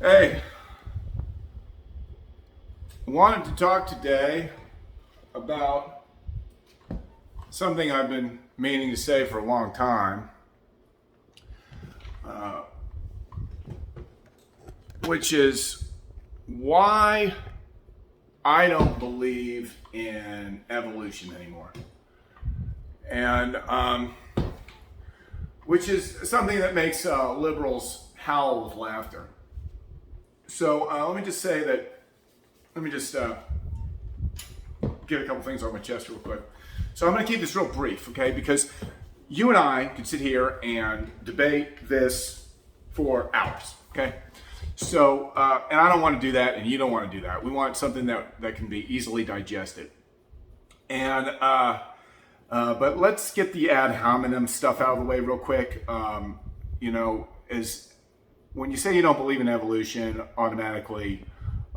Hey, I wanted to talk today about something I've been meaning to say for a long time, which is why I don't believe in evolution anymore. And which is something that makes liberals howl with laughter. So let me just get a couple things on my chest real quick. So I'm going to keep this real brief, okay? Because you and I can sit here and debate this for hours, okay? So, and I don't want to do that, and you don't want to do that. We want something that can be easily digested. And, but let's get the ad hominem stuff out of the way real quick. When you say you don't believe in evolution, automatically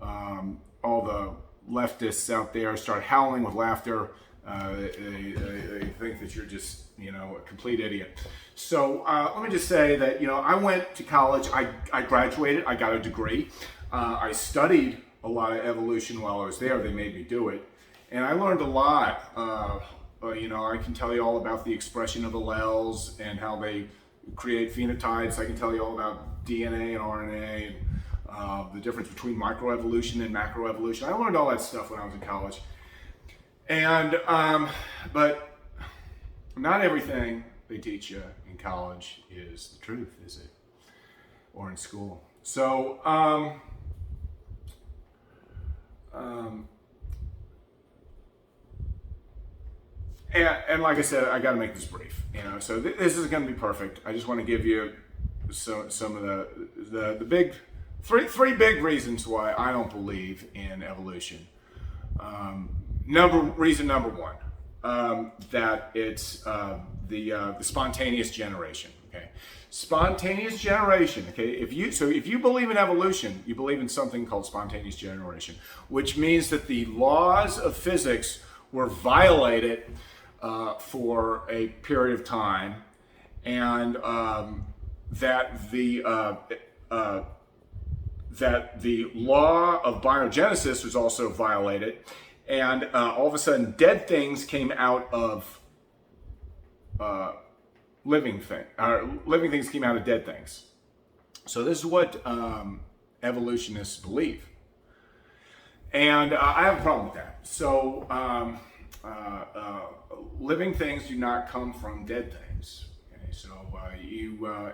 all the leftists out there start howling with laughter. They think that you're just, a complete idiot. So let me just say that, I went to college, I graduated, I got a degree. I studied a lot of evolution while I was there. They made me do it. And I learned a lot. I can tell you all about the expression of alleles and how they create phenotypes. I can tell you all about DNA and RNA, and the difference between microevolution and macroevolution. I learned all that stuff when I was in college. And, but not everything they teach you in college is the truth, is it? Or in school. So, and like I said, I got to make this brief. So this isn't going to be perfect. I just want to give you some of the big three big reasons why I don't believe in evolution. Reason number one, that it's the spontaneous generation. Okay, spontaneous generation. Okay, if you believe in evolution, you believe in something called spontaneous generation, which means that the laws of physics were violated for a period of time, and that the law of biogenesis was also violated, and all of a sudden dead things came out of living things. Living things came out of dead things. So this is what evolutionists believe, and I have a problem with that. So living things do not come from dead things. Okay? So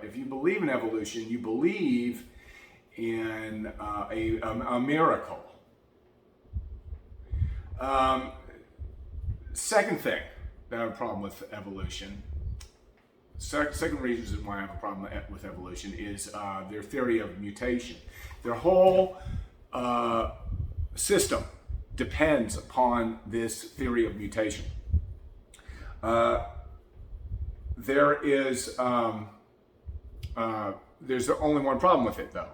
if you believe in evolution, you believe in a miracle. Second thing that I have a problem with evolution, second reason why I have a problem with evolution is their theory of mutation. Their whole system depends upon this theory of mutation. There's only one problem with it, though.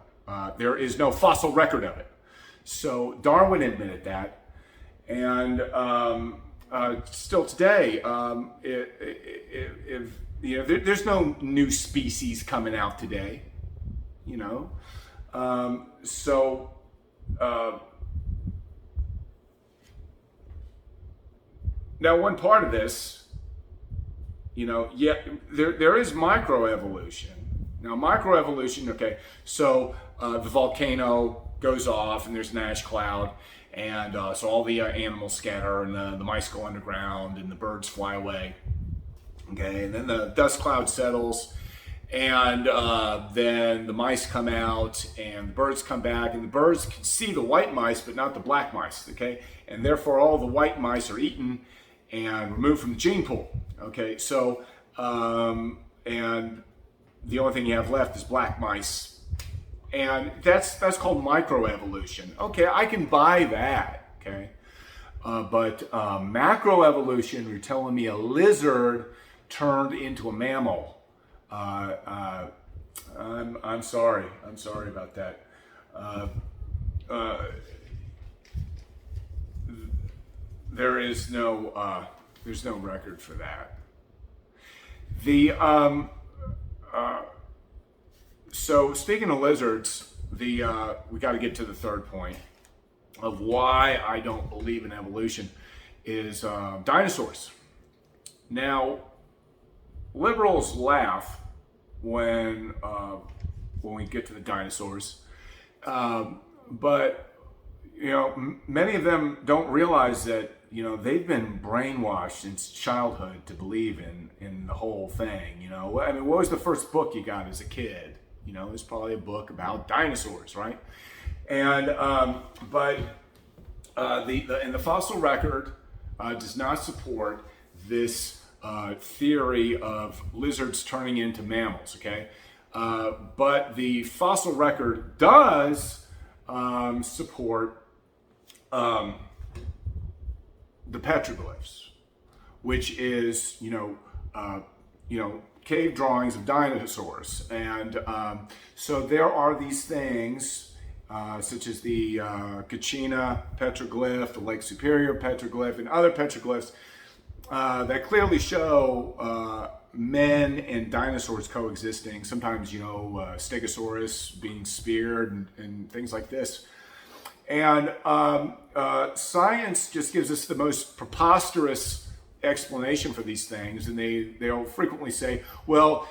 There is no fossil record of it. So Darwin admitted that, and still today, there's no new species coming out today. Now, one part of this, there is microevolution. Now, microevolution, okay, so the volcano goes off and there's an ash cloud, and so all the animals scatter, and the mice go underground, and the birds fly away. Okay, and then the dust cloud settles, and then the mice come out, and the birds come back, and the birds can see the white mice, but not the black mice. Okay, and therefore all the white mice are eaten and removed from the gene pool. Okay, so and the only thing you have left is black mice. And that's called microevolution. Okay, I can buy that, okay? But macroevolution, you're telling me a lizard turned into a mammal. I'm sorry. I'm sorry about that. There's no record for that. So speaking of lizards, we got to get to the third point of why I don't believe in evolution is dinosaurs. Now, liberals laugh when we get to the dinosaurs, but many of them don't realize that they've been brainwashed since childhood to believe in the whole thing. I mean, what was the first book you got as a kid? It was probably a book about dinosaurs, right? And the fossil record does not support this theory of lizards turning into mammals. Okay, but the fossil record does support the petroglyphs, which is cave drawings of dinosaurs, and so there are these things such as the Kachina petroglyph, the Lake Superior petroglyph, and other petroglyphs that clearly show men and dinosaurs coexisting. Sometimes Stegosaurus being speared and things like this. And science just gives us the most preposterous explanation for these things, and they'll frequently say, well,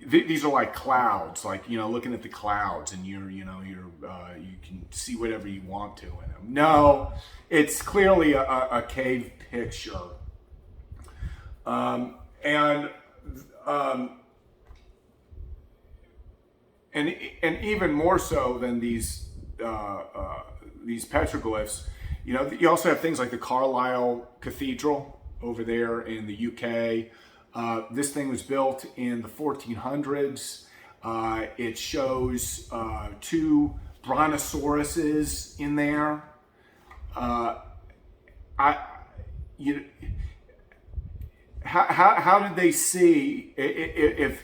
these are like clouds, like looking at the clouds, and you can see whatever you want to in them. No, it's clearly a cave picture, and even more so than these petroglyphs. You also have things like the Carlisle Cathedral over there in the UK. This thing was built in the 1400s. It shows two brontosauruses in there. How did they see if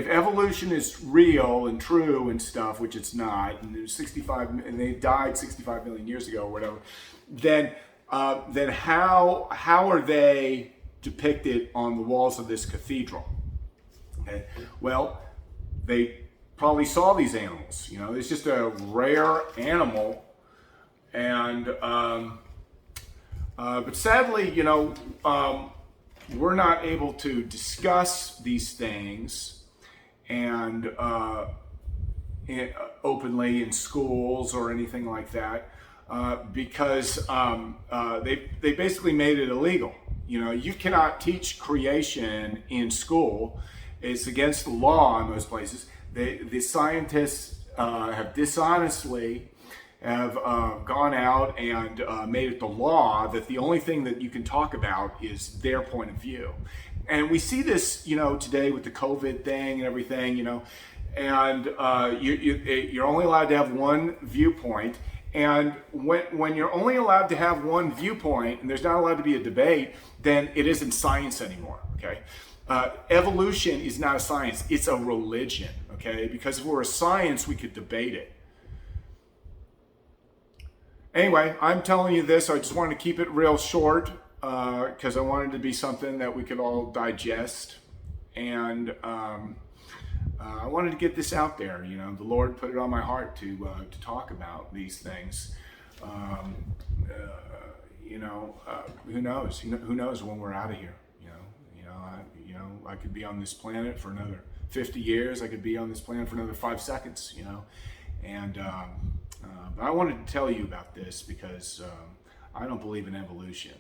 evolution is real and true and stuff, which it's not, and there's 65, and they died 65 million years ago or whatever, then how are they depicted on the walls of this cathedral? Okay. Well, they probably saw these animals. It's just a rare animal, and but sadly, we're not able to discuss these things and openly in schools or anything like that because they basically made it illegal. You cannot teach creation in school. It's against the law in most places. The scientists have dishonestly gone out and made it the law that the only thing that you can talk about is their point of view. And we see this, today with the COVID thing and everything, and you're only allowed to have one viewpoint. And when you're only allowed to have one viewpoint and there's not allowed to be a debate, then it isn't science anymore, okay? Evolution is not a science, it's a religion, okay? Because if we're a science, we could debate it. Anyway, I'm telling you this, I just wanted to keep it real short because I wanted it to be something that we could all digest. And I wanted to get this out there. The Lord put it on my heart to talk about these things. Who knows? Who knows when we're out of here? I could be on this planet for another 50 years. I could be on this planet for another 5 seconds. And but I wanted to tell you about this because I don't believe in evolution.